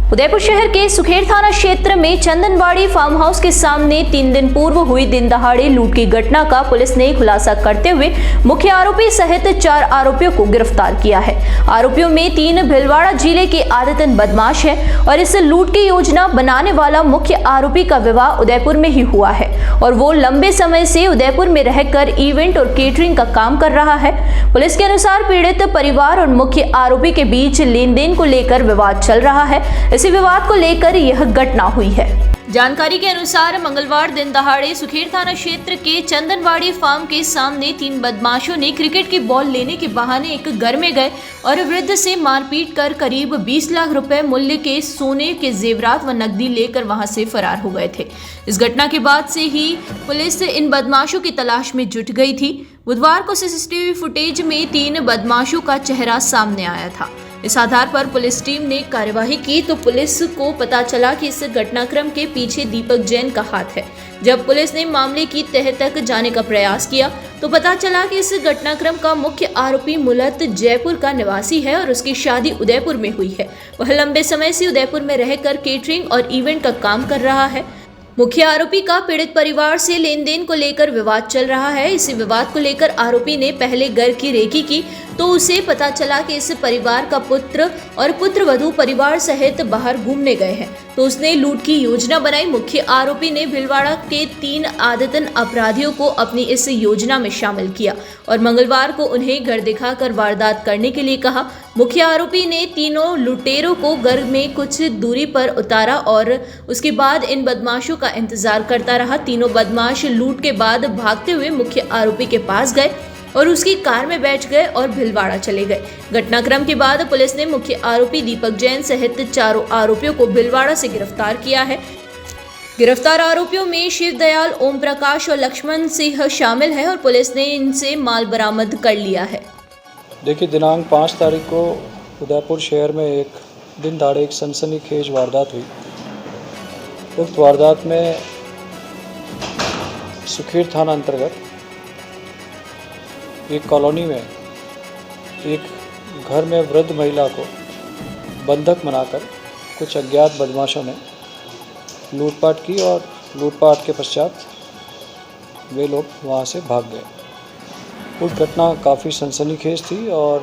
उदयपुर शहर के सुखेर थाना क्षेत्र में चंदनबाड़ी फार्म हाउस के सामने 3 दिन पूर्व हुई दिन दहाड़े लूट की घटना का पुलिस ने खुलासा करते हुए मुख्य आरोपी सहित 4 आरोपियों को गिरफ्तार किया है। आरोपियों में 3 भीलवाड़ा जिले के आदतन बदमाश है और इस लूट की योजना बनाने वाला मुख्य आरोपी का विवाह उदयपुर में ही हुआ है और वो लंबे समय से उदयपुर में रहकर इवेंट और केटरिंग का काम कर रहा है। पुलिस के अनुसार पीड़ित परिवार और मुख्य आरोपी के बीच लेन देन को लेकर विवाद चल रहा है। इसी विवाद को लेकर यह घटना हुई है। जानकारी के अनुसार मंगलवार दिन दहाड़े सुखेर थाना क्षेत्र के चंदनबाड़ी फार्म के सामने 3 बदमाशों ने क्रिकेट की बॉल लेने के बहाने एक घर में गए और वृद्ध से मारपीट कर करीब 20 लाख रुपए मूल्य के सोने के जेवरात व नकदी लेकर वहां से फरार हो गए थे। इस घटना के बाद से ही पुलिस इन बदमाशों की तलाश में जुट गई थी। बुधवार को सीसीटीवी फुटेज में 3 बदमाशों का चेहरा सामने आया था। इस आधार पर पुलिस टीम ने कार्यवाही की तो पुलिस को पता चला कि इस घटनाक्रम के पीछे दीपक जैन का हाथ है। जब पुलिस ने मामले की तह तक जाने का प्रयास किया तो पता चला कि इस घटनाक्रम का मुख्य आरोपी मूलत जयपुर का निवासी है और उसकी शादी उदयपुर में हुई है। वह लंबे समय से उदयपुर में रहकर केटरिंग और इवेंट का काम कर रहा है। मुख्य आरोपी का पीड़ित परिवार से लेन देन को लेकर विवाद चल रहा है। इसी विवाद को लेकर आरोपी ने पहले घर की रेकी की तो उसे पता चला कि इस परिवार का पुत्र और पुत्रवधू परिवार सहित बाहर घूमने गए हैं तो उसने लूट की योजना बनाई। मुख्य आरोपी ने भीलवाड़ा के 3 आदतन अपराधियों को अपनी इस योजना में शामिल किया और मंगलवार को उन्हें घर दिखाकर वारदात करने के लिए कहा। मुख्य आरोपी ने तीनों लुटेरों को घर में कुछ दूरी पर उतारा और उसके बाद इन बदमाशों का इंतजार करता रहा। तीनों बदमाश लूट के बाद भागते हुए मुख्य आरोपी के पास गए और उसकी कार में बैठ गए और भीलवाड़ा चले गए। घटनाक्रम के बाद पुलिस ने मुख्य आरोपी दीपक जैन सहित 4 आरोपियों को भीलवाड़ा से गिरफ्तार किया है। गिरफ्तार आरोपियों में शिवदयाल, ओम प्रकाश और लक्ष्मण सिंह शामिल है और पुलिस ने इनसे माल बरामद कर लिया है। देखिए, दिनांक 5 तारीख को उदयपुर शहर में एक दिन दहाड़े एक सनसनीखेज वारदात हुई। उक्त वारदात में सुखेर थाना अंतर्गत एक कॉलोनी में एक घर में वृद्ध महिला को बंधक बनाकर कुछ अज्ञात बदमाशों ने लूटपाट की और लूटपाट के पश्चात वे लोग वहां से भाग गए। उस घटना काफ़ी सनसनीखेज थी और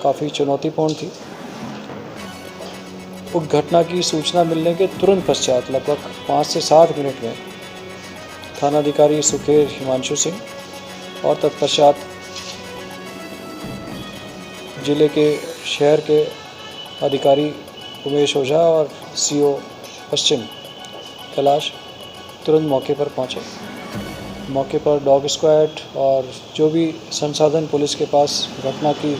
काफ़ी चुनौतीपूर्ण थी। उस घटना की सूचना मिलने के तुरंत पश्चात लगभग 5 से 7 मिनट में थानाधिकारी सुखेर हिमांशु सिंह और तत्पश्चात जिले के शहर के अधिकारी उमेश ओझा और सीओ पश्चिम कैलाश तुरंत मौके पर पहुंचे। मौके पर डॉग स्क्वाड और जो भी संसाधन पुलिस के पास घटना की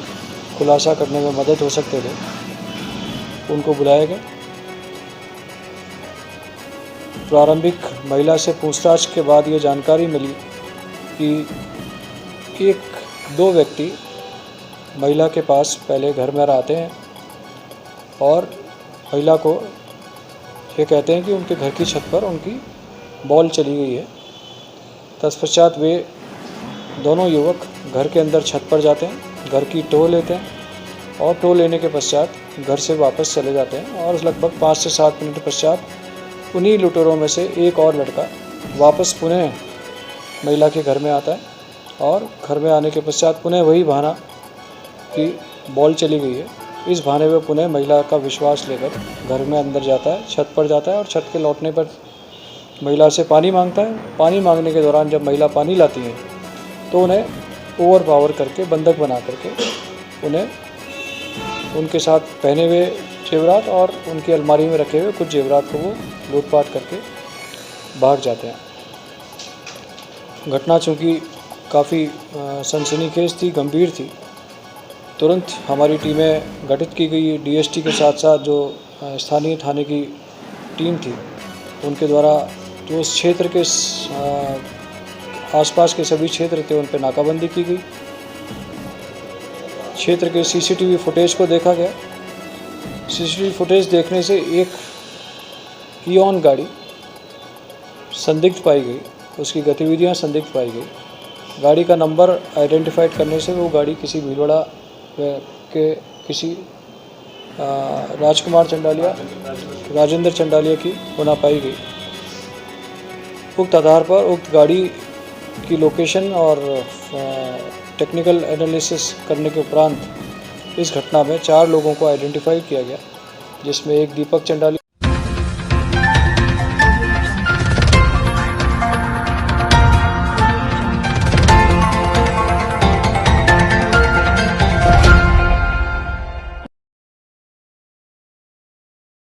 खुलासा करने में मदद हो सकते थे उनको बुलाया गया। प्रारंभिक महिला से पूछताछ के बाद ये जानकारी मिली कि 1-2 व्यक्ति महिला के पास पहले घर में आते हैं और महिला को ये कहते हैं कि उनके घर की छत पर उनकी बॉल चली गई है। तत्पश्चात वे दोनों युवक घर के अंदर छत पर जाते हैं, घर की टो लेते हैं और टो लेने के पश्चात घर से वापस चले जाते हैं और लगभग 5 से 7 मिनट पश्चात उन्हीं लुटेरों में से एक और लड़का वापस पुनः महिला के घर में आता है और घर में आने के पश्चात पुनः वही बहाना कि बॉल चली गई है, इस बहाने में पुनः महिला का विश्वास लेकर घर में अंदर जाता है, छत पर जाता है और छत के लौटने पर महिला से पानी मांगता है। पानी मांगने के दौरान जब महिला पानी लाती है तो उन्हें ओवर पावर करके बंधक बना करके उन्हें उनके साथ पहने हुए जेवरात और उनकी अलमारी में रखे हुए कुछ जेवरात को वो लूटपाट करके भाग जाते हैं। घटना चूँकि काफ़ी सनसनीखेज थी, गंभीर थी, तुरंत हमारी टीमें गठित की गई। डीएसटी के साथ साथ जो स्थानीय थाने की टीम थी उनके द्वारा जो उस क्षेत्र के आसपास के सभी क्षेत्र थे उन पर नाकाबंदी की गई। क्षेत्र के सीसीटीवी फुटेज को देखा गया। सीसीटीवी फुटेज देखने से एक ईऑन गाड़ी संदिग्ध पाई गई, उसकी गतिविधियां संदिग्ध पाई गई। गाड़ी का नंबर आइडेंटिफाइड करने से वो गाड़ी किसी भीलवाड़ा के किसी राजकुमार चंडालिया, राजेंद्र चंडालिया की गुना पाई गई। उक्त आधार पर उक्त गाड़ी की लोकेशन और टेक्निकल एनालिसिस करने के उपरांत इस घटना में 4 लोगों को आइडेंटिफाई किया गया, जिसमें एक दीपक चंडालिया